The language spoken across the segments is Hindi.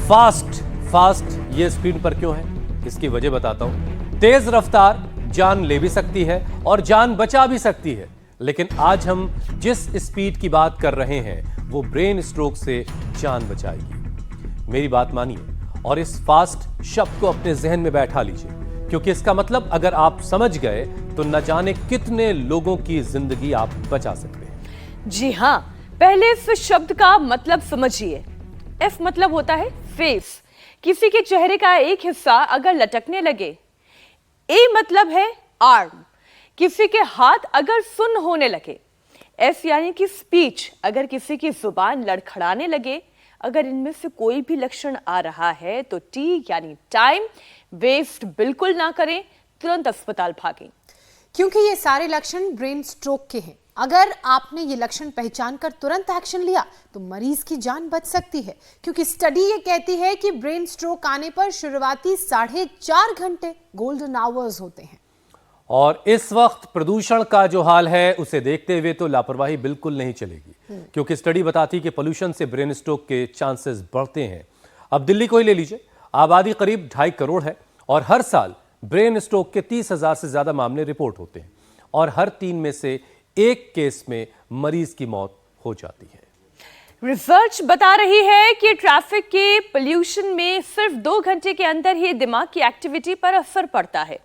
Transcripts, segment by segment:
फास्ट फास्ट ये स्क्रीन पर क्यों है, इसकी वजह बताता हूं। तेज रफ्तार जान ले भी सकती है और जान बचा भी सकती है, लेकिन आज हम जिस स्पीड की बात कर रहे हैं वो ब्रेन स्ट्रोक से जान बचाएगी। मेरी बात मानिए और इस फास्ट शब्द को अपने जहन में बैठा लीजिए, क्योंकि इसका मतलब अगर आप समझ गए तो न जाने कितने लोगों की जिंदगी आप बचा सकते हैं। जी हाँ, पहले इस शब्द का मतलब समझिए। एफ मतलब होता है फेस, किसी के चेहरे का एक हिस्सा अगर लटकने लगे। ए मतलब है आर्म, किसी के हाथ अगर सुन्न होने लगे। एस यानी कि स्पीच, अगर किसी की जुबान लड़खड़ाने लगे। अगर इनमें से कोई भी लक्षण आ रहा है तो टी यानी टाइम वेस्ट बिल्कुल ना करें, तुरंत अस्पताल भागें, क्योंकि ये सारे लक्षण ब्रेन स्ट्रोक के हैं। अगर आपने ये लक्षण पहचान कर तुरंत एक्शन लिया तो मरीज की जान बच सकती है, क्योंकि स्टडी ये कहती है कि ब्रेन स्ट्रोक आने पर शुरुआती 4.5 घंटे गोल्डन आवर्स होते हैं। और इस वक्त प्रदूषण का जो हाल है उसे देखते हुए तो लापरवाही बिल्कुल नहीं चलेगी, क्योंकि स्टडी बताती है कि पोल्यूशन से ब्रेन स्ट्रोक के चांसेस बढ़ते हैं। अब दिल्ली को ही ले लीजिए, आबादी करीब 2.5 करोड़ है और हर साल ब्रेन स्ट्रोक के 30,000 से ज्यादा मामले रिपोर्ट होते हैं और हर 3 में से 1 केस में मरीज की मौत हो जाती है। रिसर्च बता रही है कि ट्रैफिक के पोल्यूशन में सिर्फ 2 घंटे के अंदर ही दिमाग की एक्टिविटी पर असर पड़ता है,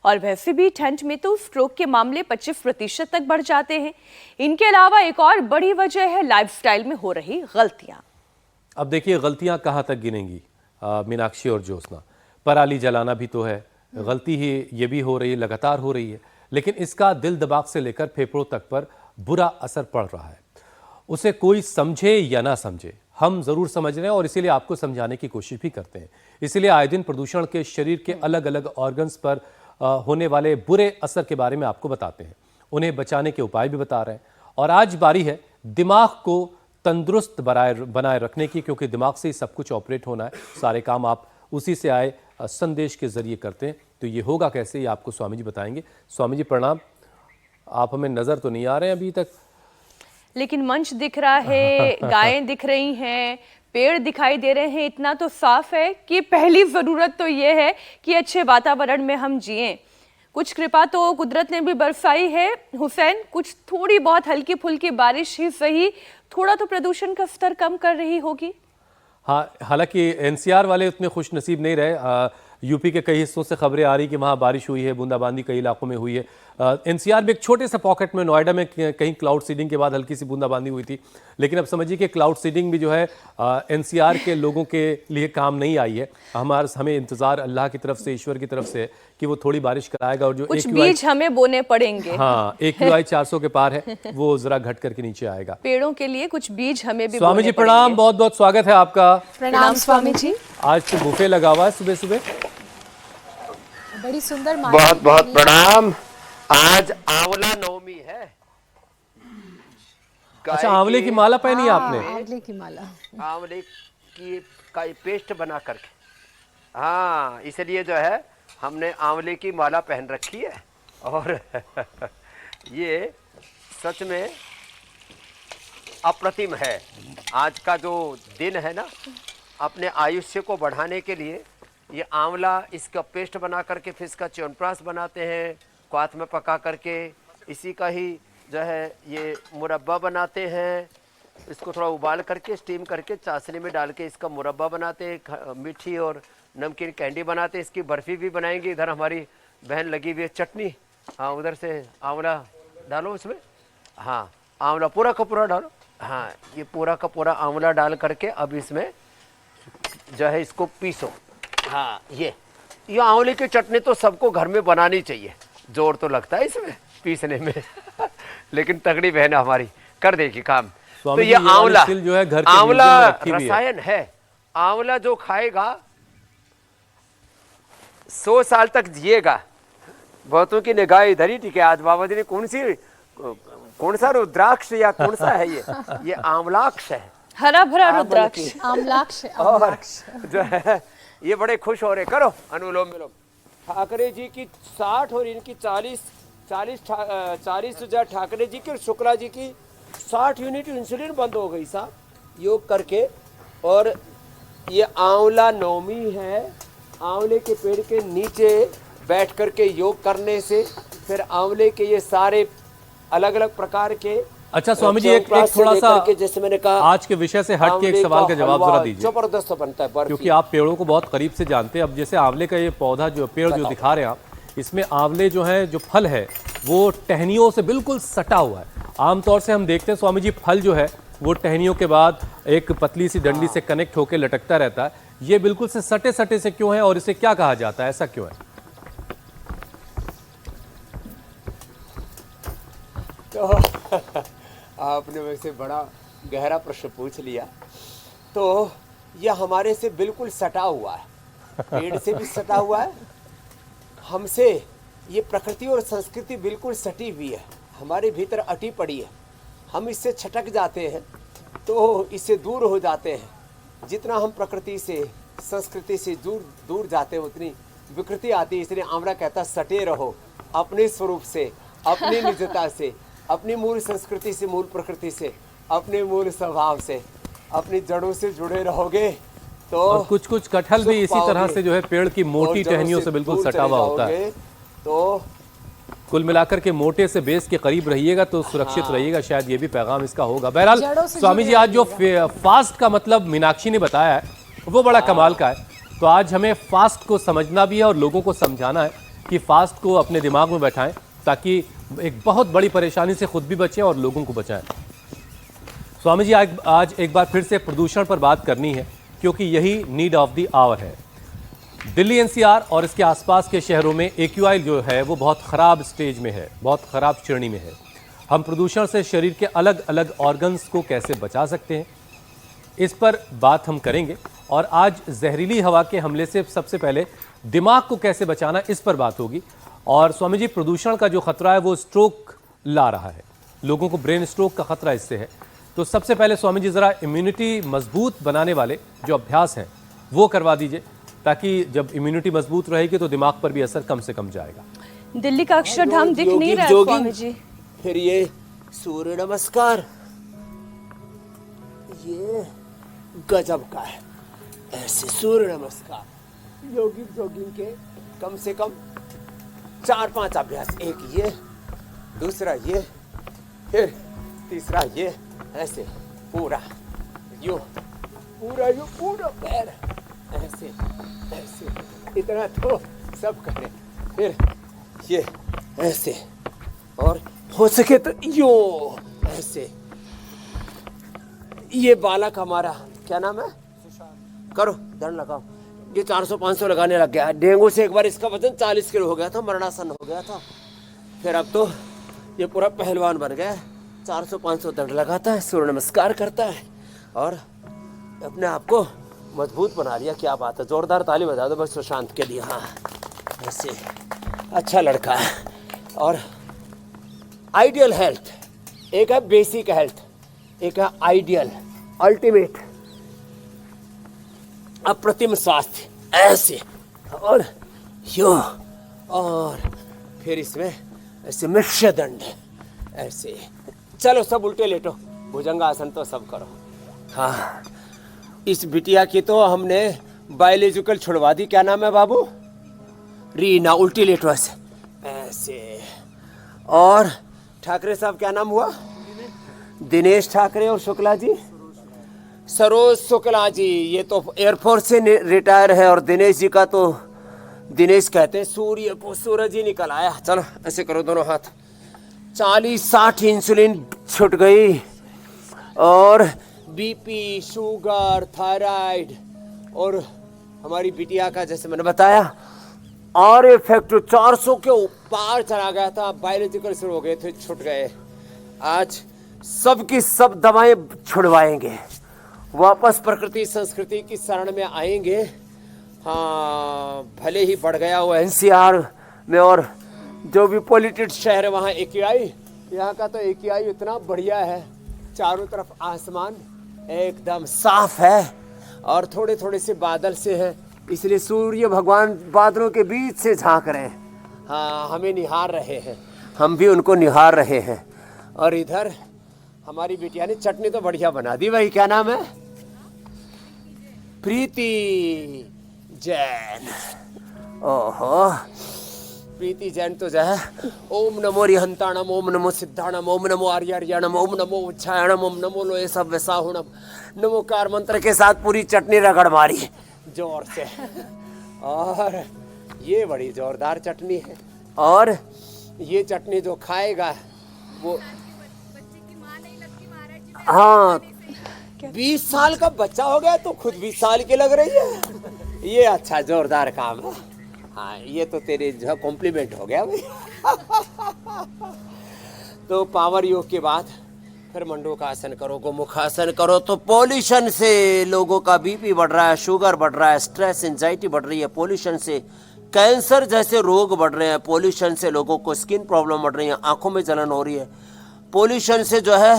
और वैसे भी ठंड में तो स्ट्रोक के मामले 25% तक बढ़ जाते हैं। इनके अलावा एक और बड़ी वजह है लाइफस्टाइल में हो रही गलतियां। अब देखिए गलतियां कहां तक गिनेंगी मीनाक्षी और ज्योत्सना। पराली जलाना भी तो है गलती, ही ये भी हो रही है, लगातार हो रही है, लेकिन इसका दिल दिमाग से लेकर फेफड़ों तक पर बुरा असर पड़ रहा है। उसे कोई समझे या ना समझे, हम जरूर समझ रहे हैं और इसीलिए आपको समझाने की कोशिश भी करते हैं। इसीलिए आए दिन प्रदूषण के शरीर के अलग अलग ऑर्गन्स पर होने वाले बुरे असर के बारे में आपको बताते हैं, उन्हें बचाने के उपाय भी बता रहे हैं। और आज बारी है दिमाग को तंदुरुस्त बनाए रखने की, क्योंकि दिमाग से ही सब कुछ ऑपरेट होना है, सारे काम आप उसी से आए संदेश के जरिए करते हैं। तो ये होगा कैसे, ये आपको स्वामी जी बताएंगे। स्वामी जी प्रणाम। आप हमें नजर तो नहीं आ रहे हैं अभी तक, लेकिन मंच दिख रहा है, गायें दिख रही हैं, पेड़ दिखाई दे रहे हैं। इतना तो साफ है कि पहली जरूरत तो ये है कि अच्छे वातावरण में हम जिएं। कुछ कृपा तो कुदरत ने भी बरसाई है हुसैन, कुछ थोड़ी बहुत हल्की फुल्की बारिश ही सही, थोड़ा तो प्रदूषण का स्तर कम कर रही होगी। हाँ, हालांकि एनसीआर वाले उतने खुश नसीब नहीं रहे। यूपी के कई हिस्सों से खबरें आ रही कि वहाँ बारिश हुई है, बूंदाबांदी कई इलाकों में हुई है। एनसीआर में एक छोटे से पॉकेट में नोएडा में कहीं क्लाउड सीडिंग के बाद हल्की सी बूंदाबांदी हुई थी, लेकिन अब समझिए कि क्लाउड सीडिंग भी जो है एनसीआर के लोगों के लिए काम नहीं आई है। हमें इंतजार अल्लाह की तरफ से, ईश्वर की तरफ से कि वो थोड़ी बारिश कराएगा और जो कुछ बीज हमें बोने पड़ेंगे। हाँ, AQI 400 के पार है, वो जरा घट करके नीचे आएगा। पेड़ों के लिए कुछ बीज हमें भी। स्वामी जी प्रणाम, बहुत बहुत स्वागत है आपका। प्रणाम स्वामी जी। आज तो बुफे लगा हुआ है सुबह सुबह, बड़ी सुंदर। बहुत बहुत प्रणाम। आज आंवला नवमी है। अच्छा, आंवले की माला पहनी है आपने? आंवले की माला, आंवले की का पेस्ट बना करके, हाँ, इसलिए जो है हमने आंवले की माला पहन रखी है। और ये सच में अप्रतिम है। आज का जो दिन है ना, अपने आयुष्य को बढ़ाने के लिए ये आंवला, इसका पेस्ट बना करके फिर इसका च्यवनप्राश बनाते हैं, क्वाथ में पका करके। इसी का ही जो है ये मुरब्बा बनाते हैं, इसको थोड़ा उबाल करके स्टीम करके चाशनी में डाल के इसका मुरब्बा बनाते हैं। मीठी और नमकीन कैंडी बनाते हैं, इसकी बर्फ़ी भी बनाएंगे। इधर हमारी बहन लगी हुई है चटनी, हाँ, उधर से आंवला डालो इसमें, हाँ, आंवला पूरा का पूरा डालो, हाँ, ये पूरा का पूरा आंवला डाल करके अब इसमें जो है इसको पीसो। हाँ, ये आंवले की चटनी तो सबको घर में बनानी चाहिए, जोर तो लगता है इसमें पीसने में लेकिन तगड़ी बहन हमारी कर देगी काम। तो ये आंवला जो है घर के आंवला रसायन है। आंवला जो खाएगा 100 साल तक जिएगा। बहुतों की निगाह इधर ही ठीक है। आज बाबा जी ने कौन सा रुद्राक्ष या कौन सा है ये आंवलाक्ष है, हरा भरा रुद्राक्ष, आमलाक्ष। और जो है ये बड़े खुश हो रहे। करो अनुलोम विलोम। ठाकरे जी की 60 और इनकी 40 ठाकरे जी की और शुक्ला जी की 60 यूनिट इंसुलिन बंद हो गई साहब योग करके। और ये आंवला नवमी है। आंवले के पेड़ के नीचे बैठ करके योग करने से फिर आंवले के ये सारे अलग अलग प्रकार के अच्छा स्वामी जी, एक च्यवनप्राश से थोड़ा सा लेकर के, जैसे मैंने कहा, आज के विषय से हट के एक आंवले सवाल का जवाब हलवा जरा दीजिए, जबरदस्त बनता है बर्फी। क्योंकि आप पेड़ों को बहुत करीब से जानते हैं। अब जैसे आंवले का ये पौधा जो पेड़ जो दिखा रहे हैं आप, इसमें आंवले जो है, जो फल है वो टहनियों से बिल्कुल सटा हुआ है। आमतौर से हम देखते हैं स्वामी जी, फल जो है वो टहनियों के बाद एक पतली सी डंडी से कनेक्ट होकर लटकता रहता है। ये बिल्कुल से सटे सटे से क्यों है और इसे क्या कहा जाता है, ऐसा क्यों है? तो आपने वैसे बड़ा गहरा प्रश्न पूछ लिया। तो यह हमारे से बिल्कुल सटा हुआ है, पेड़ से भी सटा हुआ है, हमसे ये प्रकृति और संस्कृति बिल्कुल सटी हुई है, हमारे भीतर अटी पड़ी है। हम इससे छटक जाते हैं तो इससे दूर हो जाते हैं। जितना हम प्रकृति से संस्कृति से दूर दूर जाते हैं उतनी विकृति आती है। इसलिए आंवला कहता है सटे रहो अपने स्वरूप से, अपनी निजता से, अपनी मूल संस्कृति से, मूल प्रकृति से, अपने मूल स्वभाव से, अपनी जड़ों से जुड़े रहोगे तो और कुछ कुछ कटहल भी इसी तरह से जो है पेड़ की मोटी टहनियों से बिल्कुल सटा हुआ होता है। तो कुल मिलाकर के मोटे से बेस के करीब रहिएगा तो सुरक्षित रहिएगा, शायद ये भी पैगाम इसका होगा। बहरहाल स्वामी जी, आज जो फास्ट का मतलब मीनाक्षी ने बताया है वो बड़ा कमाल का है। तो आज हमें फास्ट को समझना भी है और लोगों को समझाना है कि फास्ट को अपने दिमाग में बैठाएं, ताकि एक बहुत बड़ी परेशानी से खुद भी बचें और लोगों को बचाएं। स्वामी जी, आज एक बार फिर से प्रदूषण पर बात करनी है, क्योंकि यही नीड ऑफ द आवर है। दिल्ली एनसीआर और इसके आसपास के शहरों में एक्यूआई जो है वो बहुत ख़राब स्टेज में है, बहुत ख़राब श्रेणी में है। हम प्रदूषण से शरीर के अलग अलग ऑर्गन्स को कैसे बचा सकते हैं, इस पर बात हम करेंगे। और आज जहरीली हवा के हमले से सबसे पहले दिमाग को कैसे बचाना, इस पर बात होगी। और स्वामी जी, प्रदूषण का जो खतरा है वो स्ट्रोक ला रहा है, लोगों को ब्रेन स्ट्रोक का खतरा इससे है। तो सबसे पहले स्वामी जी, ज़रा इम्यूनिटी मजबूत बनाने वाले जो अभ्यास हैं वो करवा दीजिए, ताकि जब इम्यूनिटी मजबूत रहेगी तो दिमाग पर भी असर कम से कम जाएगा। दिल्ली का अक्षरधाम दिख नहीं रहा है स्वामी जी। फिर ये सूर्य नमस्कार, ये गजब का है। ऐसे सूर्य नमस्कार जोगिंग के कम से कम 4-5 अभ्यास, एक ये, दूसरा ये, फिर तीसरा ये, ऐसे पूरा यूं, पूरा पैर ऐसे ऐसे, इतना तो सब करें। फिर ये ऐसे, और हो सके तो यो ऐसे। ये बालक हमारा क्या नाम है, करो दंड लगाओ। ये 400-500 लगाने लग गया। डेंगू से एक बार इसका वजन 40 किलो हो गया था, मरणासन हो गया था। फिर अब तो ये पूरा पहलवान बन गया। 400-500 दंड लगाता है, सूर्य नमस्कार करता है और अपने आप को मजबूत बना लिया। क्या बात है, जोरदार ताली बजा दो बस सुशांत के लिए। हाँ, ऐसे अच्छा लड़का है। और आइडियल हेल्थ, एक है बेसिक हेल्थ, एक है आइडियल अल्टीमेट अप्रतिम स्वास्थ्य, ऐसे और यो, और फिर इसमें ऐसे मिश्र दंड, ऐसे। चलो सब उल्टे लेटो, भुजंगासन तो सब करो। हाँ, इस बिटिया की तो हमने बायोलॉजिकल छुड़वा दी। क्या नाम है बाबू? रीना। उल्टी लेटो ऐसे ऐसे। और ठाकरे साहब क्या नाम हुआ? दिनेश ठाकरे। और शुक्ला जी? सरोज शुक्ला जी। ये तो एयरफोर्स से रिटायर है। और दिनेश जी का तो दिनेश कहते हैं सूर्य को, सूरज ही निकल आया। चलो ऐसे करो दोनों हाथ। 40-60 इंसुलिन छूट गई। और बीपी, शुगर, थायराइड, और हमारी बिटिया का जैसे मैंने बताया और फैक्टर 400 के ऊपर चला गया था। बायोलॉजिकल शुरू हो गए थे, छूट गए। आज सबकी सब दवाएं छुड़वाएंगे, वापस प्रकृति संस्कृति की शरण में आएंगे। हाँ, भले ही बढ़ गया वो एनसीआर में और जो भी पॉलिटेड शहर है वहाँ एक्यूआई। यहाँ का तो एक्यूआई इतना बढ़िया है, चारों तरफ आसमान एकदम साफ है और थोड़े थोड़े से बादल से है, इसलिए सूर्य भगवान बादलों के बीच से झांक रहे हैं। हाँ, हमें निहार रहे हैं, हम भी उनको निहार रहे हैं। और इधर हमारी बिटिया ने चटनी तो बढ़िया बना दी। भाई क्या नाम है? प्रीति जैन। ओहो, प्रीति जैन तो जो है ओम नमो रिहंताणम, ओम नमो सिद्धाणम, ओम नमो आर्यार्याणम, ओम नमो उच्छायणम, ओम नमो लोए सब वैसाहुणम, नमोकार मंत्र के साथ पूरी चटनी रगड़ मारी जोर से। और ये बड़ी जोरदार चटनी है, और ये चटनी जो खाएगा वो, हाँ 20 साल का बच्चा हो गया तो खुद 20 साल की लग रही है। ये अच्छा जोरदार काम है। हाँ, ये तो तेरे जो कॉम्प्लीमेंट हो गया भाई। तो पावर योग के बाद फिर मंडूकासन करो, गोमुखासन करो, तो पॉल्यूशन से लोगों का बीपी बढ़ रहा है, शुगर बढ़ रहा है, स्ट्रेस एंजाइटी बढ़ रही है, पॉल्यूशन से कैंसर जैसे रोग बढ़ रहे हैं, पॉल्यूशन से लोगों को स्किन प्रॉब्लम बढ़ रही है, आंखों में जलन हो रही है, पॉल्यूशन से जो है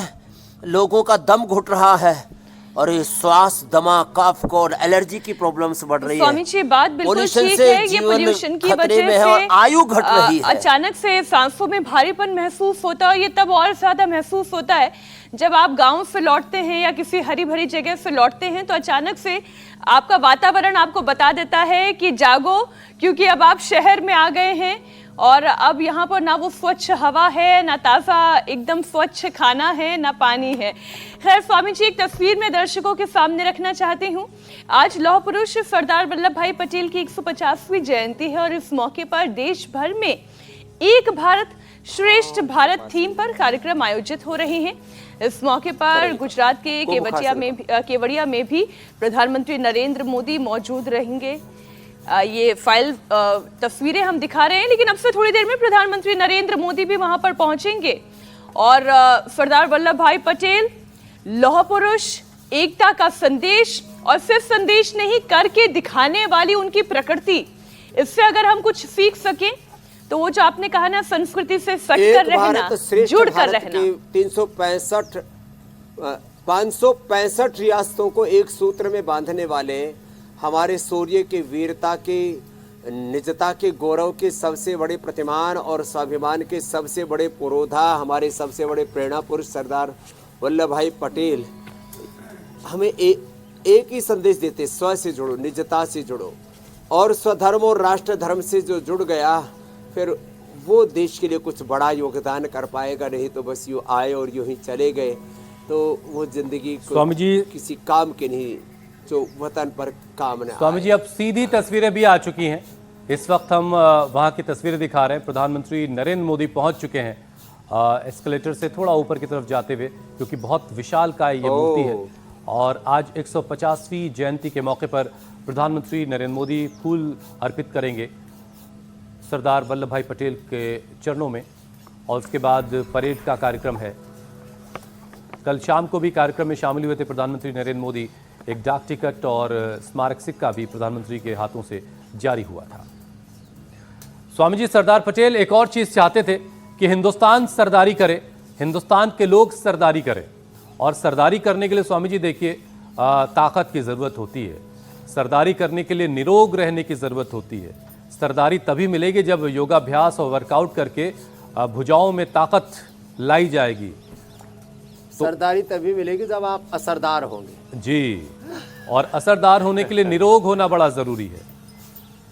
लोगों का दम घुट रहा है, और ये श्वास, दमा, कफ, कोल्ड, एलर्जी की प्रॉब्लम्स बढ़ रही है। स्वामी जी बात बिल्कुल Pollution ठीक से है। ये जीवन पोल्यूशन की खतरे वजह में है और से आयु घट रही है। अचानक से सांसों में भारीपन महसूस होता है। ये तब और ज्यादा महसूस होता है जब आप गांव से लौटते हैं या किसी हरी भरी जगह से लौटते हैं, तो अचानक से आपका वातावरण आपको बता देता है कि जागो, क्योंकि अब आप शहर में आ गए हैं और अब यहाँ पर ना वो स्वच्छ हवा है, ना ताज़ा एकदम स्वच्छ खाना है, ना पानी है। खैर स्वामी जी, एक तस्वीर में दर्शकों के सामने रखना चाहती हूँ। आज लौह पुरुष सरदार वल्लभ भाई पटेल की 150वीं जयंती है और इस मौके पर देश भर में एक भारत श्रेष्ठ भारत थीम पर कार्यक्रम आयोजित हो रहे हैं। इस मौके पर गुजरात के केवड़िया में भी प्रधानमंत्री नरेंद्र मोदी मौजूद रहेंगे। ये फाइल तस्वीरें हम दिखा रहे हैं, लेकिन अब से थोड़ी देर में प्रधानमंत्री नरेंद्र मोदी भी वहां पर पहुंचेंगे और सरदार वल्लभ भाई पटेल लौह पुरुष, एकता का संदेश, और सिर्फ संदेश नहीं करके दिखाने वाली उनकी प्रकृति, इससे अगर हम कुछ सीख सकें तो वो जो आपने कहा ना, संस्कृति से सट कर रहना, जुड़ कर रहना। 565 रियासतों को एक सूत्र में बांधने वाले हमारे सूर्य के वीरता के, निजता के, गौरव के सबसे बड़े प्रतिमान और स्वाभिमान के सबसे बड़े पुरोधा, हमारे सबसे बड़े प्रेरणा पुरुष सरदार वल्लभ भाई पटेल हमें एक ही संदेश देते, स्व से जुड़ो, निजता से जुड़ो, और स्वधर्म और राष्ट्र धर्म से जो जुड़ गया फिर वो देश के लिए कुछ बड़ा योगदान कर पाएगा। नहीं तो बस यूँ आए और यूँ ही चले गए तो वो जिंदगी स्वामी जी किसी काम के नहीं, जो वतन पर काम न आए। स्वामी जी, अब सीधी तस्वीरें भी आ चुकी हैं। इस वक्त हम वहाँ की तस्वीरें दिखा रहे हैं। प्रधानमंत्री नरेंद्र मोदी पहुंच चुके हैं एस्केलेटर से थोड़ा ऊपर की तरफ जाते हुए, क्योंकि बहुत विशालकाय ये मूर्ति है। और आज 150वीं जयंती के मौके पर प्रधानमंत्री नरेंद्र मोदी फूल अर्पित करेंगे सरदार वल्लभ भाई पटेल के चरणों में, और उसके बाद परेड का कार्यक्रम है। कल शाम को भी कार्यक्रम में शामिल हुए थे प्रधानमंत्री नरेंद्र मोदी। एक डाक टिकट और स्मारक सिक्का भी प्रधानमंत्री के हाथों से जारी हुआ था। स्वामी जी, सरदार पटेल एक और चीज चाहते थे कि हिंदुस्तान सरदारी करे, हिंदुस्तान के लोग सरदारी करें। और सरदारी करने के लिए स्वामी जी देखिए, ताकत की ज़रूरत होती है। सरदारी करने के लिए निरोग रहने की ज़रूरत होती है। सरदारी तभी मिलेगी जब योगाभ्यास और वर्कआउट करके भुजाओं में ताकत लाई जाएगी। सरदारी तभी मिलेगी जब आप असरदार होंगे जी, और असरदार होने के लिए निरोग होना बड़ा ज़रूरी है।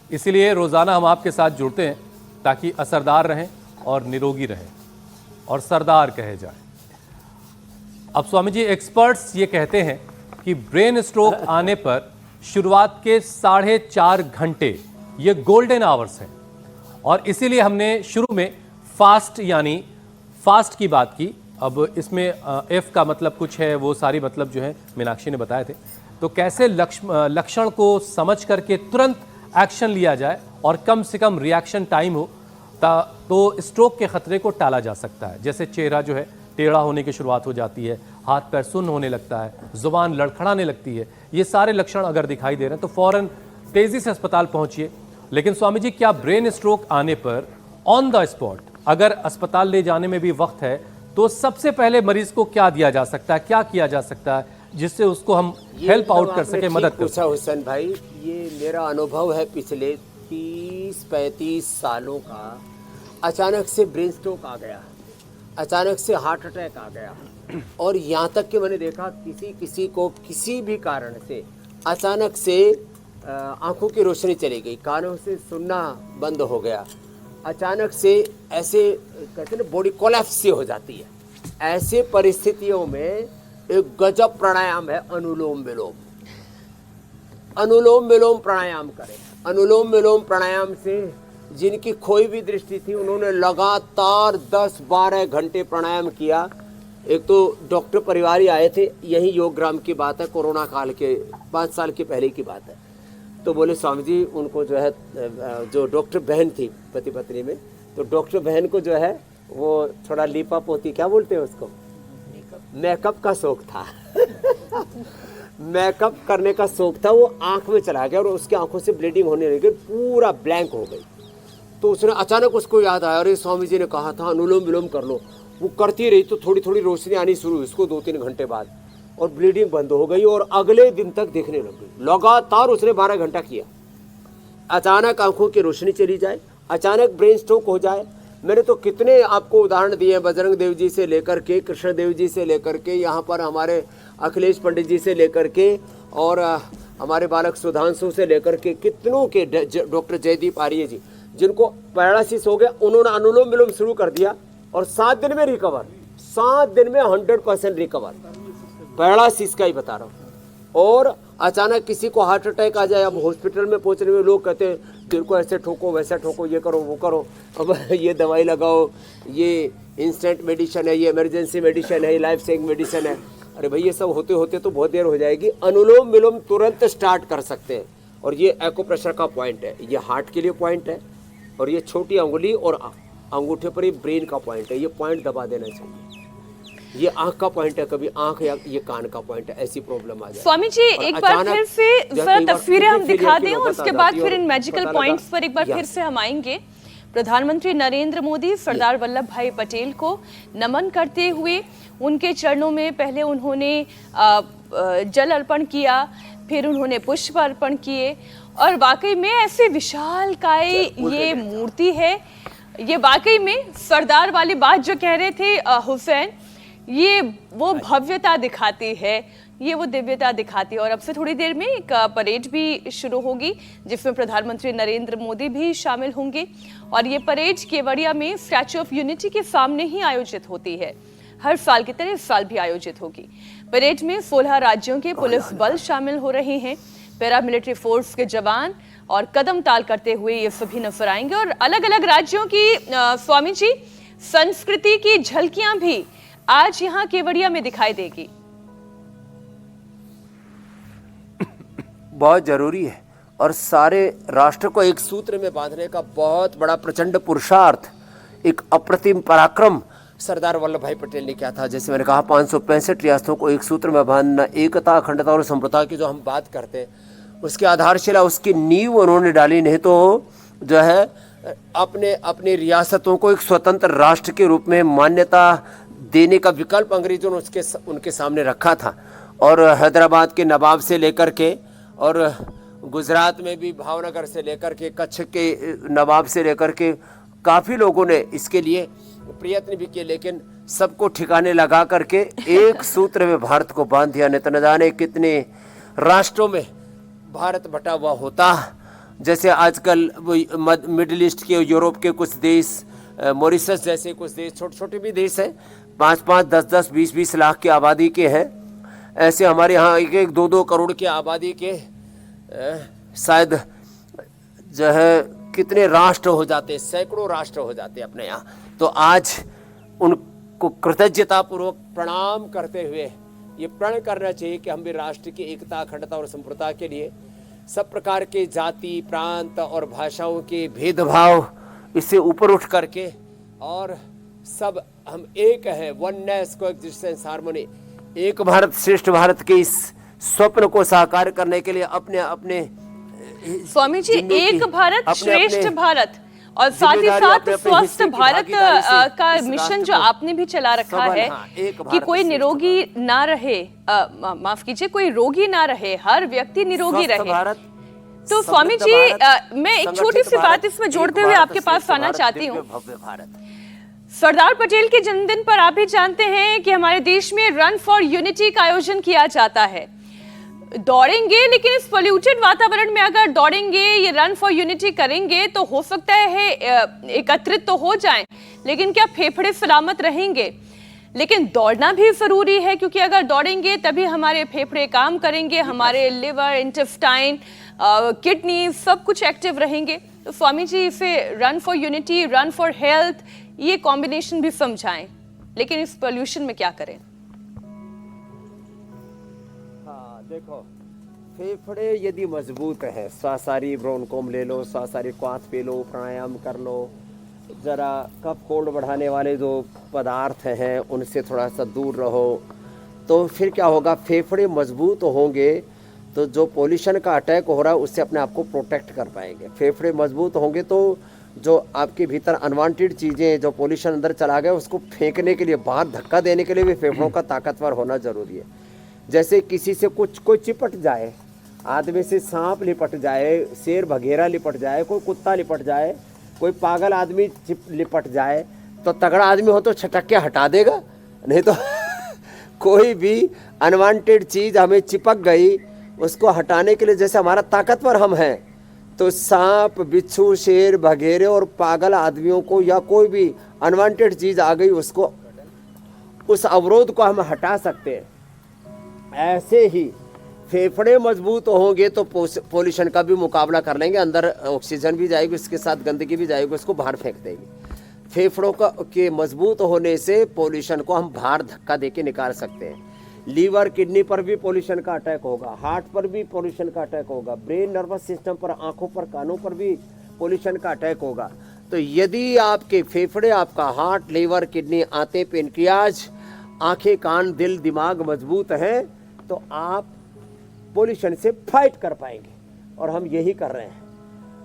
इसीलिए रोज़ाना हम आपके साथ जुड़ते हैं ताकि असरदार रहें और निरोगी रहें और सरदार कहे जाए। अब स्वामी जी, एक्सपर्ट्स ये कहते हैं कि ब्रेन स्ट्रोक आने पर शुरुआत के 4.5 घंटे ये गोल्डन आवर्स हैं, और इसीलिए हमने शुरू में फास्ट यानी फास्ट की बात की। अब इसमें एफ का मतलब कुछ है, वो सारी मतलब जो है मीनाक्षी ने बताए थे। तो कैसे लक्षण को समझ करके तुरंत एक्शन लिया जाए और कम से कम रिएक्शन टाइम हो, तो स्ट्रोक के खतरे को टाला जा सकता है। जैसे चेहरा जो है टेढ़ा होने की शुरुआत हो जाती है, हाथ पैर सुन्न होने लगता है, जुबान लड़खड़ाने लगती है। ये सारे लक्षण अगर दिखाई दे रहे हैं तो फौरन तेजी से अस्पताल पहुंचिए। लेकिन स्वामी जी, क्या ब्रेन स्ट्रोक आने पर ऑन द स्पॉट अगर अस्पताल ले जाने में भी वक्त है, तो सबसे पहले मरीज को क्या दिया जा सकता है, क्या किया जा सकता है जिससे उसको हम हेल्प आउट कर सके, मदद कर सके? हुसैन भाई, ये मेरा अनुभव है पिछले 30-35 सालों का। अचानक से ब्रेन स्ट्रोक आ गया, अचानक से हार्ट अटैक आ गया, और यहाँ तक कि मैंने देखा किसी को किसी भी कारण से अचानक से आंखों की रोशनी चली गई, कानों से सुनना बंद हो गया, अचानक से ऐसे कहते हैं ना बॉडी कोलैप्स सी हो जाती है। ऐसे परिस्थितियों में एक गजब प्राणायाम है अनुलोम विलोम। अनुलोम विलोम प्राणायाम करें। अनुलोम विलोम प्राणायाम से जिनकी खोई हुई दृष्टि थी उन्होंने लगातार 10-12 घंटे प्राणायाम किया। एक तो डॉक्टर परिवार ही आए थे, यही योगग्राम की बात है, कोरोना काल के 5 साल के पहले की बात है। तो बोले स्वामी जी उनको जो है जो डॉक्टर बहन थी पति पत्नी में, तो डॉक्टर बहन को जो है वो थोड़ा लीपा पोती क्या बोलते हैं उसको, मेकअप का शौक था मेकअप करने का शौक था। वो आंख में चला गया और उसकी आंखों से ब्लीडिंग होने लगी, पूरा ब्लैंक हो गई। तो उसने अचानक उसको याद आया, अरे स्वामी जी ने कहा था अनुलोम विलोम कर लो। वो करती रही तो थोड़ी थोड़ी रोशनी आनी शुरू हुई उसको 2-3 घंटे बाद, और ब्लीडिंग बंद हो गई और अगले दिन तक देखने लग गई। लगातार उसने 12 घंटा किया। अचानक आंखों की रोशनी चली जाए, अचानक ब्रेन स्ट्रोक हो जाए। मैंने तो कितने आपको उदाहरण दिए हैं, बजरंग देव जी से लेकर के, कृष्ण देव जी से लेकर के, यहाँ पर हमारे अखिलेश पंडित जी से लेकर के, और हमारे बालक सुधांशु से लेकर के, कितनों के डॉक्टर जयदीप आर्य जी जिनको पैरालिसिस हो गया, उन्होंने अनुलोम विलोम शुरू कर दिया और 7 दिन में रिकवर, 7 दिन में 100% रिकवर। पैरालिसिस का ही बता रहा हूँ। और अचानक किसी को हार्ट अटैक आ जाए, अब हॉस्पिटल में पहुंचने में लोग कहते हैं दिल को ऐसे ठोको वैसा ठोको, ये करो वो करो, अब ये दवाई लगाओ, ये इंस्टेंट मेडिसिन है, ये इमरजेंसी मेडिसिन है, ये लाइफ सेविंग मेडिसिन है। अरे भाई ये सब होते होते तो बहुत देर हो जाएगी। अनुलोम विलोम तुरंत स्टार्ट कर सकते हैं। और ये एक्यूप्रेशर का पॉइंट है, ये हार्ट के लिए पॉइंट है, और ये छोटी अंगुली और अंगूठे पर ये ब्रेन का पॉइंट है, ये पॉइंट दबा देना चाहिए। ये आंख का पॉइंट है, कभी आंख या ये कान का पॉइंट है, ऐसी प्रॉब्लम आ जाए। स्वामी जी एक बार फिर से जरा तस्वीरें हम दिखा दें और उसके बाद फिर इन मैजिकल पॉइंट्स पर एक बार फिर से हम आएंगे। प्रधानमंत्री नरेंद्र मोदी सरदार वल्लभ भाई पटेल को नमन करते हुए उनके चरणों में पहले उन्होंने जल अर्पण किया, फिर उन्होंने पुष्प अर्पण किए, और वाकई में ऐसे विशालकाय ये मूर्ति है। ये वाकई में सरदार वाली बात जो कह रहे थे हुसैन, ये वो भव्यता दिखाती है, ये वो दिव्यता दिखाती है। और अब से थोड़ी देर में एक परेड भी शुरू होगी जिसमें प्रधानमंत्री नरेंद्र मोदी भी शामिल होंगे, और ये परेड केवड़िया में स्टैच्यू ऑफ यूनिटी के सामने ही आयोजित होती है। हर साल की तरह इस साल भी आयोजित होगी। परेड में 16 राज्यों के पुलिस बल शामिल हो रहे हैं, पैरामिलिट्री फोर्स के जवान, और कदम ताल करते हुए ये सभी नजर आएंगे। और अलग अलग राज्यों की स्वामी जी संस्कृति की झलकियां भी आज यहाँ केवड़िया में दिखाई देगी। बहुत जरूरी है, और सारे राष्ट्र को एक सूत्र में बांधने का बहुत बड़ा प्रचंड पुरुषार्थ, एक अप्रतिम पराक्रम सरदार वल्लभ भाई पटेल ने किया था। जैसे मैंने कहा 565 रियासतों को एक सूत्र में बांधना, एकता, अखंडता और संप्रभुता की जो हम बात करते हैं, उसकी आधारशिला, उसकी नींव उन्होंने डाली। नहीं तो जो है अपने रियासतों को एक स्वतंत्र राष्ट्र के रूप में मान्यता देने का विकल्प अंग्रेजों ने उनके सामने रखा था। और हैदराबाद के नवाब से लेकर के, और गुजरात में भी भावनगर से लेकर के, कच्छ के नवाब से लेकर के काफ़ी लोगों ने इसके लिए प्रयत्न भी किए, लेकिन सबको ठिकाने लगा करके एक सूत्र में भारत को बांध दिया। नहीं तो न जाने कितने राष्ट्रों में भारत बटा हुआ होता। जैसे आजकल मिडिल ईस्ट के, यूरोप के कुछ देश, मॉरिशस जैसे कुछ देश, छोटे छोटे भी देश हैं, 5-5, 10-10, 20-20 लाख की आबादी के हैं। ऐसे हमारे यहाँ 1-1, 2-2 करोड़ की आबादी के शायद जो है कितने राष्ट्र हो जाते, सैकड़ों राष्ट्र हो जाते अपने यहाँ। तो आज उनको कृतज्ञतापूर्वक प्रणाम करते हुए ये प्रण करना चाहिए कि हम भी राष्ट्र की एकता, अखंडता और संप्रभुता के लिए सब प्रकार के जाति, प्रांत और भाषाओं के भेदभाव इससे ऊपर उठ करके, और सब हम एक हैं, वननेस, कोएग्जिस्टेंस, हार्मनी, एक भारत श्रेष्ठ भारत के इस स्वप्न को साकार करने के लिए अपने अपने स्वामी जी एक भारत श्रेष्ठ भारत और साथ ही साथ स्वस्थ भारत का मिशन जो आपने भी चला रखा है कि कोई निरोगी ना रहे, माफ कीजिए, कोई रोगी ना रहे, हर व्यक्ति निरोगी रहे। तो स्वामी जी मैं एक छोटी सी बात इसमें जोड़ते हुए आपके पास आना चाहती हूँ। सरदार पटेल के जन्मदिन पर आप भी जानते हैं कि हमारे देश में रन फॉर यूनिटी का आयोजन किया जाता है। दौड़ेंगे, लेकिन इस पोल्यूटेड वातावरण में अगर दौड़ेंगे, ये रन फॉर यूनिटी करेंगे तो हो सकता है एकत्रित तो हो जाएं, लेकिन क्या फेफड़े सलामत रहेंगे? लेकिन दौड़ना भी जरूरी है, क्योंकि अगर दौड़ेंगे तभी हमारे फेफड़े काम करेंगे, हमारे लिवर, इंटेस्टाइन, किडनी सब कुछ एक्टिव रहेंगे। तो स्वामी जी इसे run for unity, run for health, ये कॉम्बिनेशन भी समझाएं, लेकिन इस पोल्यूशन में क्या करें? हाँ देखो, फेफड़े यदि मजबूत है, स्वासारी ब्रोनकोम ले लो, स्वासारी क्वाथ पी लो, प्राणायाम कर लो, जरा कफ कोल्ड बढ़ाने वाले जो पदार्थ हैं उनसे थोड़ा सा दूर रहो, तो फिर क्या होगा, फेफड़े मजबूत होंगे तो जो पोल्यूशन का अटैक हो रहा है उससे अपने आप को प्रोटेक्ट कर पाएंगे। फेफड़े मजबूत होंगे तो जो आपके भीतर अनवांटेड चीज़ें, जो पोल्यूशन अंदर चला गया उसको फेंकने के लिए, बाहर धक्का देने के लिए भी फेफड़ों का ताकतवर होना ज़रूरी है। जैसे किसी से कोई चिपट जाए, आदमी से सांप लिपट जाए, शेर बघेरा लिपट जाए, कोई कुत्ता लिपट जाए, कोई पागल आदमी लिपट जाए, तो तगड़ा आदमी हो तो छटक के हटा देगा, नहीं तो कोई भी अनवांटेड चीज़ हमें चिपक गई उसको हटाने के लिए, जैसे हमारा ताकतवर हम हैं, तो सांप, बिच्छू, शेर, बघेरे और पागल आदमियों को या कोई भी अनवांटेड चीज़ आ गई उसको, उस अवरोध को हम हटा सकते हैं। ऐसे ही फेफड़े मजबूत होंगे तो पोल्यूशन का भी मुकाबला कर लेंगे, अंदर ऑक्सीजन भी जाएगी, उसके साथ गंदगी भी जाएगी, उसको बाहर फेंक देंगे। फेफड़ों के मजबूत होने से पोल्यूशन को हम बाहर धक्का देके निकाल सकते हैं। लीवर, किडनी पर भी पोल्यूशन का अटैक होगा, हार्ट पर भी पोल्यूशन का अटैक होगा, ब्रेन, नर्वस सिस्टम पर, आंखों पर, कानों पर भी पोल्यूशन का अटैक होगा। तो यदि आपके फेफड़े, आपका हार्ट, लीवर, किडनी, आंतें, पेनक्रियाज, आंखें, कान, दिल, दिमाग मजबूत हैं तो आप पोल्यूशन से फाइट कर पाएंगे, और हम यही कर रहे हैं।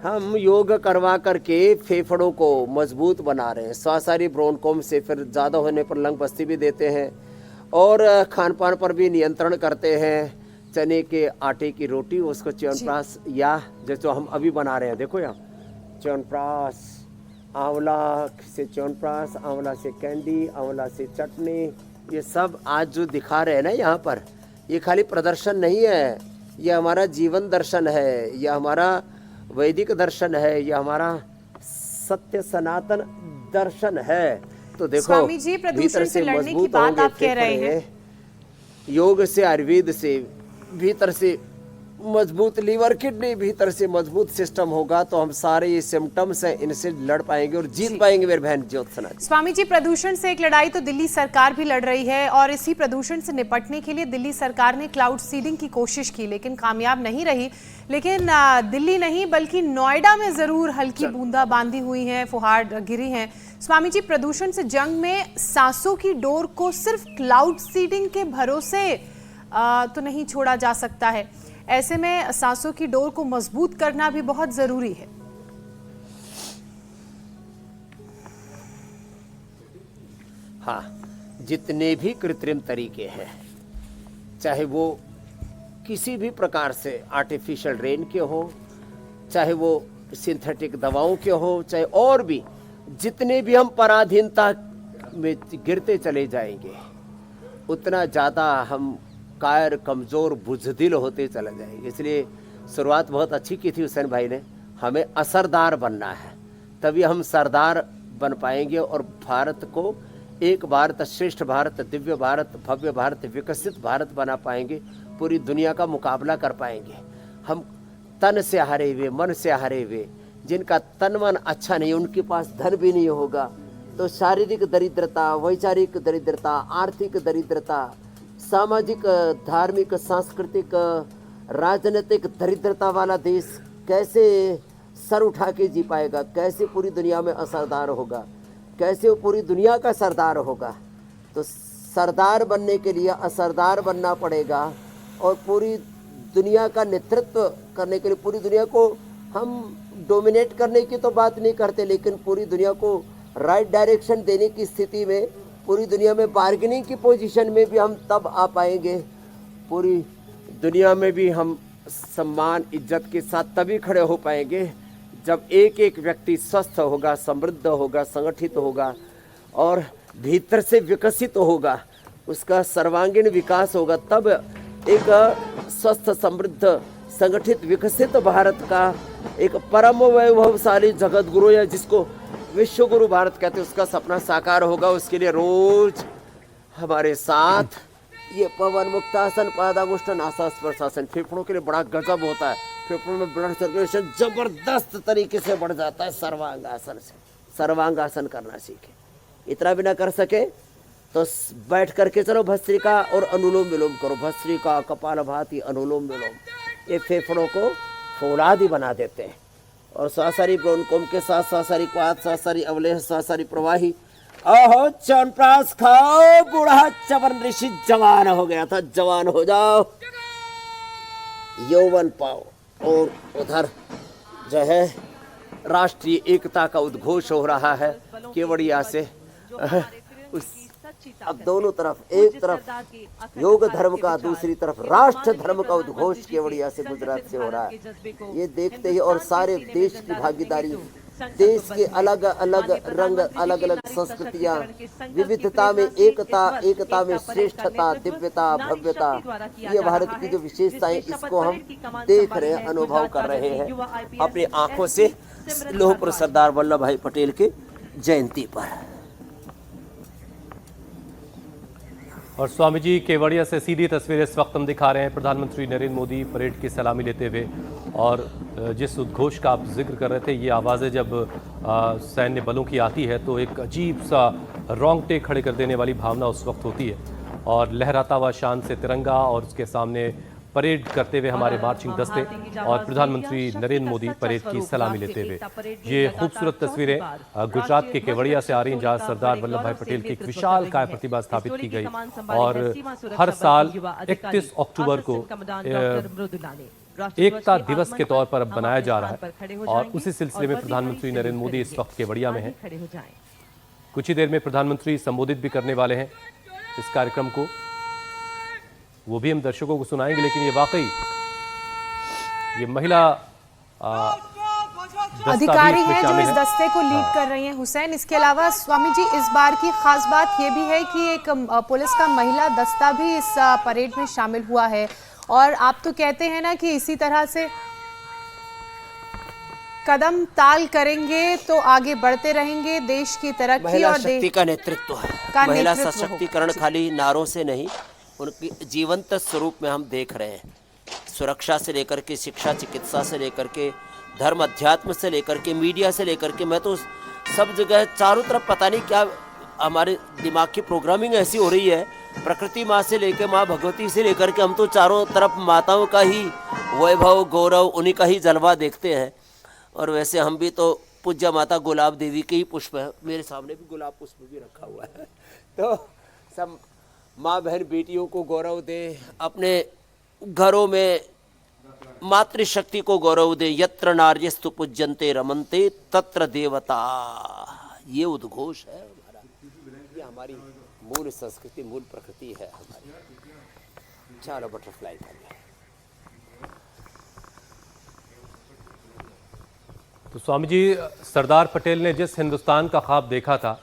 हम योग करवा करके फेफड़ों को मजबूत बना रहे हैं। स्वासारी ब्रोनकोम से फिर ज़्यादा होने पर लंग बस्ती भी देते हैं, और खान पान पर भी नियंत्रण करते हैं। चने के आटे की रोटी, उसको च्यवनप्राश, या जैसे हम अभी बना रहे हैं, देखो यहाँ च्यवनप्राश, आंवला से च्यवनप्राश, आंवला से कैंडी, आंवला से चटनी, ये सब आज जो दिखा रहे हैं ना यहाँ पर, ये खाली प्रदर्शन नहीं है, ये हमारा जीवन दर्शन है, यह हमारा वैदिक दर्शन है, यह हमारा सत्य सनातन दर्शन है। तो देखो, स्वामी जी, प्रदूषण से लड़ने की बात आप कह रहे हैं, योग से, आयुर्वेद से भीतर से मजबूत लीवर, किडनी, भीतर से मजबूत सिस्टम होगा तो हम सारे ये सिम्टम्स हैं इनसे लड़ पाएंगे और जीत पाएंगे मेरे बहन ज्योत्सना जी। स्वामी जी, प्रदूषण से एक लड़ाई तो दिल्ली सरकार भी लड़ रही है, और इसी प्रदूषण से निपटने के लिए दिल्ली सरकार ने क्लाउड सीडिंग की कोशिश की, लेकिन कामयाब नहीं रही। लेकिन दिल्ली नहीं बल्कि नोएडा में जरूर हल्की बूंदाबांदी हुई है, फुहार गिरी हैं। स्वामी जी, प्रदूषण से जंग में सांसों की डोर को सिर्फ क्लाउड सीडिंग के भरोसे तो नहीं छोड़ा जा सकता है। ऐसे में सांसों की डोर को मजबूत करना भी बहुत जरूरी है। हाँ, जितने भी कृत्रिम तरीके हैं, चाहे वो किसी भी प्रकार से आर्टिफिशियल रेन के हो, चाहे वो सिंथेटिक दवाओं के हो, चाहे और भी जितने भी हम पराधीनता में गिरते चले जाएंगे, उतना ज़्यादा हम कायर, कमज़ोर, बुज़दिल होते चले जाएंगे। इसलिए शुरुआत बहुत अच्छी की थी हुसैन भाई ने, हमें असरदार बनना है, तभी हम सरदार बन पाएंगे और भारत को एक भारत श्रेष्ठ भारत, दिव्य भारत, भव्य भारत, विकसित भारत बना पाएंगे, पूरी दुनिया का मुकाबला कर पाएंगे। हम तन से हारे हुए, मन से हारे हुए, जिनका तन मन अच्छा नहीं, उनके पास धन भी नहीं होगा, तो शारीरिक दरिद्रता, वैचारिक दरिद्रता, आर्थिक दरिद्रता, सामाजिक, धार्मिक, सांस्कृतिक, राजनीतिक दरिद्रता वाला देश कैसे सर उठा के जी पाएगा, कैसे पूरी दुनिया में असरदार होगा, कैसे वो पूरी दुनिया का सरदार होगा। तो सरदार बनने के लिए असरदार बनना पड़ेगा, और पूरी दुनिया का नेतृत्व करने के लिए, पूरी दुनिया को हम डोमिनेट करने की तो बात नहीं करते, लेकिन पूरी दुनिया को राइट डायरेक्शन देने की स्थिति में, पूरी दुनिया में बार्गेनिंग की पोजीशन में भी हम तब आ पाएंगे, पूरी दुनिया में भी हम सम्मान, इज्जत के साथ तभी खड़े हो पाएंगे जब एक एक व्यक्ति स्वस्थ होगा, समृद्ध होगा, संगठित होगा और भीतर से विकसित होगा, उसका सर्वांगीण विकास होगा। तब एक स्वस्थ समृद्ध संगठित विकसित भारत का एक परम वैभवशाली जगत गुरु या जिसको विश्व गुरु भारत कहते हैं उसका सपना साकार होगा। उसके लिए रोज हमारे साथ ये पवन मुक्तासन, पादामुष्टन, आश्वास प्रशासन फेफड़ों के लिए बड़ा गजब होता है। फेफड़ों में ब्लड सर्कुलेशन जबरदस्त तरीके से बढ़ जाता है सर्वांगासन से। सर्वांगासन करना सीखे। इतना भी ना कर सके तो बैठ करके चलो भस्त्रिका और अनुलोम विलोम करो। भस्त्रिका, कपालभाति, अनुलोम विलोम ये फेफड़ों को फौलादी बना देते हैं। और स्वासारी ब्रोनकोम के साथ स्वासारी क्वाथ, स्वासारी अवलेह, स्वासारी प्रवाही। ओहो च्यवनप्राश खाओ, बूढ़ा च्यवन ऋषि जवान हो गया था, जवान हो जाओ, यौवन पाओ। और उधर जो है राष्ट्रीय एकता का उद्घोष हो रहा है केवड़िया से। अब दोनों तरफ, एक तरफ योग धर्म का, दूसरी तरफ राष्ट्र धर्म का उद्घोष केवड़िया से गुजरात से हो रहा है। ये देखते ही और सारे देश की भागीदारी, देश के अलग अलग रंग, अलग अलग संस्कृतियां, विविधता में एकता, एकता में श्रेष्ठता, दिव्यता, भव्यता, ये भारत की जो विशेषताएं इसको हम देख रहे हैं, अनुभव कर रहे हैं अपनी आंखों से लौह पुरुष सरदार वल्लभ भाई पटेल की जयंती पर। और स्वामी जी केवड़िया से सीधी तस्वीरें इस वक्त हम दिखा रहे हैं। प्रधानमंत्री नरेंद्र मोदी परेड की सलामी लेते हुए, और जिस उद्घोष का आप जिक्र कर रहे थे, ये आवाज़ें जब सैन्य बलों की आती है तो एक अजीब सा रोंगटे खड़े कर देने वाली भावना उस वक्त होती है। और लहराता हुआ शान से तिरंगा और उसके सामने परेड करते हुए हमारे मार्चिंग दस्ते और प्रधानमंत्री नरेंद्र मोदी परेड की सलामी लेते हुए। ये खूबसूरत तस्वीरें गुजरात के केवड़िया से आ रही हैं, जहां सरदार वल्लभ भाई पटेल की एक विशाल काय प्रतिमा स्थापित की गई। और हर साल 31 अक्टूबर को एकता दिवस के तौर पर अब बनाया जा रहा है। और उसी सिलसिले में प्रधानमंत्री नरेंद्र मोदी इस वक्त केवड़िया में हैं। कुछ ही देर में प्रधानमंत्री संबोधित भी करने वाले हैं इस कार्यक्रम को, वो भी हम दर्शकों को सुनाएंगे। लेकिन ये वाकई ये महिला अधिकारी हैं जो इस दस्ते को लीड कर रही हैं हुसैन। इसके अलावा स्वामी जी इस बार की खास बात ये भी है कि एक पुलिस का महिला दस्ता भी इस परेड में शामिल हुआ है। और आप तो कहते हैं ना कि इसी तरह से कदम ताल करेंगे तो आगे बढ़ते रहेंगे, देश की तरक्की महिला और शक्ति का नेतृत्व है। महिला सशक्तिकरण खाली नारों से नहीं, उनकी जीवंत स्वरूप में हम देख रहे हैं। सुरक्षा से लेकर के शिक्षा, चिकित्सा से लेकर के धर्म, अध्यात्म से लेकर के मीडिया से लेकर के, मैं तो सब जगह चारों तरफ पता नहीं क्या हमारे दिमाग की प्रोग्रामिंग ऐसी हो रही है। प्रकृति माँ से लेकर माँ भगवती से लेकर के हम तो चारों तरफ माताओं का ही वैभव, गौरव, उन्हीं का ही जलवा देखते हैं। और वैसे हम भी तो पूज्य माता गुलाब देवी के ही पुष्प है। मेरे सामने भी गुलाब पुष्प भी रखा हुआ है। तो सब माँ बहन बेटियों को गौरव दे, अपने घरों में मातृशक्ति को गौरव दे। यत्र नार्यस्तु पूज्यन्ते रमन्ते तत्र देवता, ये उद्घोष है हमारा। ये हमारी मूल संस्कृति, मूल प्रकृति है हमारी। चलो बटरफ्लाई कर ले। तो स्वामी जी, सरदार पटेल ने जिस हिंदुस्तान का ख्वाब देखा था,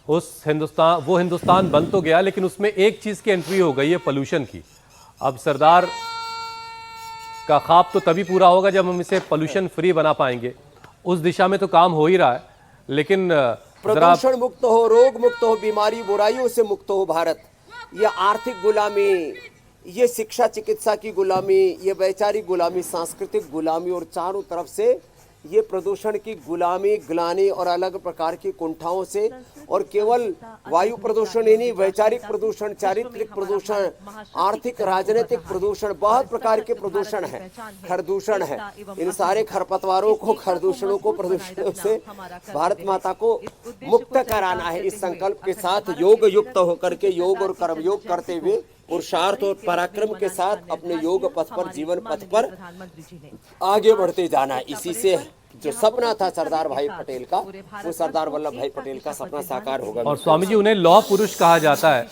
उस हिंदुस्तान, वो हिंदुस्तान बन तो गया, लेकिन उसमें एक चीज की एंट्री हो गई है, पोल्यूशन की। अब सरदार का ख्वाब तो तभी पूरा होगा जब हम इसे पोल्यूशन फ्री बना पाएंगे। उस दिशा में तो काम हो ही रहा है, लेकिन प्रदूषण मुक्त हो, रोग मुक्त हो, बीमारी बुराइयों से मुक्त हो भारत। ये आर्थिक गुलामी, ये शिक्षा चिकित्सा की गुलामी, ये वैचारिक गुलामी, सांस्कृतिक गुलामी, और चारों तरफ से ये प्रदूषण की गुलामी, ग्लानि और अलग प्रकार की कुंठाओं से, और केवल वायु प्रदूषण ही नहीं, वैचारिक प्रदूषण, चारित्रिक प्रदूषण, आर्थिक राजनीतिक प्रदूषण, बहुत प्रकार के प्रदूषण है। खरदूषण है। इन सारे खरपतवारों को, खरदूषणों को, प्रदूषणों से भारत माता को मुक्त कराना है। इस संकल्प के साथ योग युक्त होकर के, योग और कर्म योग करते हुए, पुरुषार्थ और पराक्रम के साथ अपने योग पथ पर, जीवन पथ पर आगे बढ़ते जाना। इसी से जो सपना था सरदार भाई पटेल का, वो सरदार वल्लभ भाई पटेल का सपना साकार होगा। और स्वामी जी, उन्हें लौह पुरुष कहा जाता है।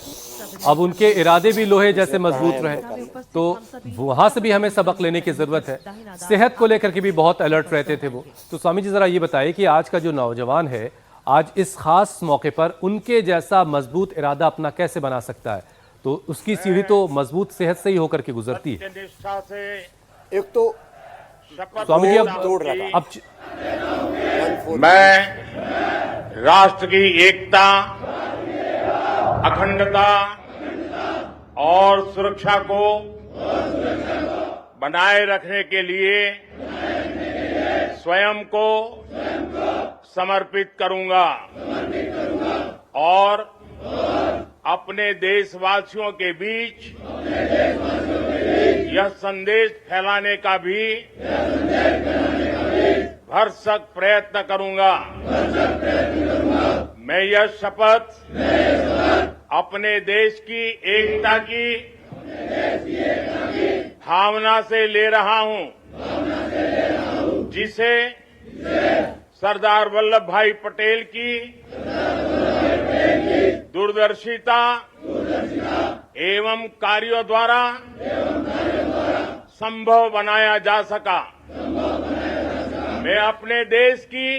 अब उनके इरादे भी लोहे जैसे मजबूत रहे, तो वहां से भी हमें सबक लेने की जरूरत है। सेहत को लेकर के भी बहुत अलर्ट रहते थे वो। तो स्वामी जी, जरा ये बताइए कि आज का जो नौजवान है, आज इस खास मौके पर उनके जैसा मजबूत इरादा अपना कैसे बना सकता है? तो उसकी सीढ़ी तो मजबूत सेहत से ही होकर के गुजरती है। निष्ठा से एक तो शपथ स्वामी जी तोड़ रखा। अब मैं राष्ट्र की एकता, अखंडता और सुरक्षा को बनाए रखने के लिए स्वयं को समर्पित करूंगा और अपने देशवासियों के बीच यह संदेश फैलाने का भी भरसक प्रयत्न करूंगा। मैं यह शपथ अपने देश की एकता की भावना से ले रहा हूं, जिसे सरदार वल्लभ भाई पटेल की दूरदर्शिता एवं कार्यों द्वारा संभव बनाया जा सका। मैं अपने देश की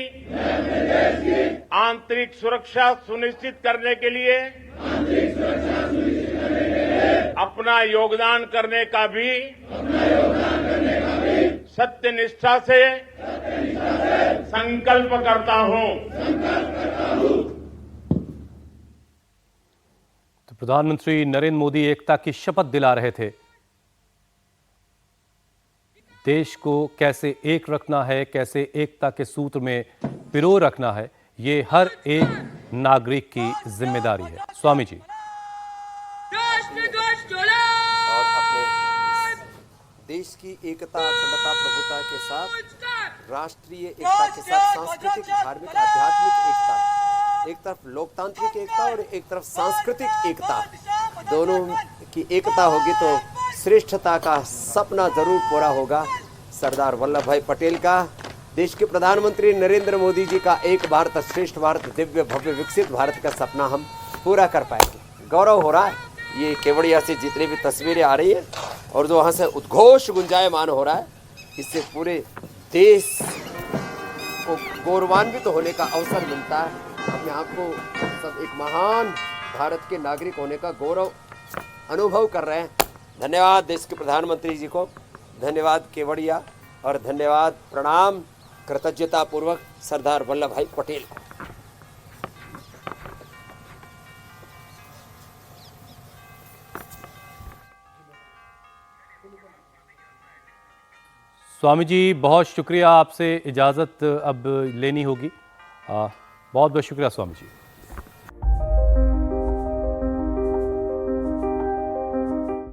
आंतरिक सुरक्षा सुनिश्चित करने के लिए अपना योगदान करने का भी सत्यनिष्ठा से संकल्प करता हूं। तो प्रधानमंत्री नरेंद्र मोदी एकता की शपथ दिला रहे थे। देश को कैसे एक रखना है, कैसे एकता के सूत्र में पिरो रखना है, ये हर एक नागरिक की जिम्मेदारी है। स्वामी जी। और अपने देश की एकता, अखंडता, प्रभुता के साथ राष्ट्रीय एकता के साथ सांस्कृतिक, धार्मिक, आध्यात्मिक एकता, एक तरफ लोकतांत्रिक एकता और एक तरफ सांस्कृतिक एकता, दोनों की एकता होगी तो श्रेष्ठता का सपना जरूर पूरा होगा। सरदार वल्लभ भाई पटेल का, देश के प्रधानमंत्री नरेंद्र मोदी जी का एक भारत श्रेष्ठ भारत, दिव्य भव्य विकसित भारत का सपना हम पूरा कर पाएंगे। गौरव हो रहा है। ये केवड़िया से जितनी भी तस्वीरें आ रही है और जो वहाँ से उद्घोष गुंजायमान हो रहा है, इससे पूरे देश को गौरवान्वित होने का अवसर मिलता है। अपने आप को सब एक महान भारत के नागरिक होने का गौरव अनुभव कर रहे हैं। धन्यवाद देश के प्रधानमंत्री जी को, धन्यवाद केवड़िया, और धन्यवाद, प्रणाम, कृतज्ञता पूर्वक सरदार वल्लभ भाई पटेल को। स्वामी जी, बहुत शुक्रिया। आपसे इजाज़त अब लेनी होगी। बहुत बहुत शुक्रिया स्वामी जी।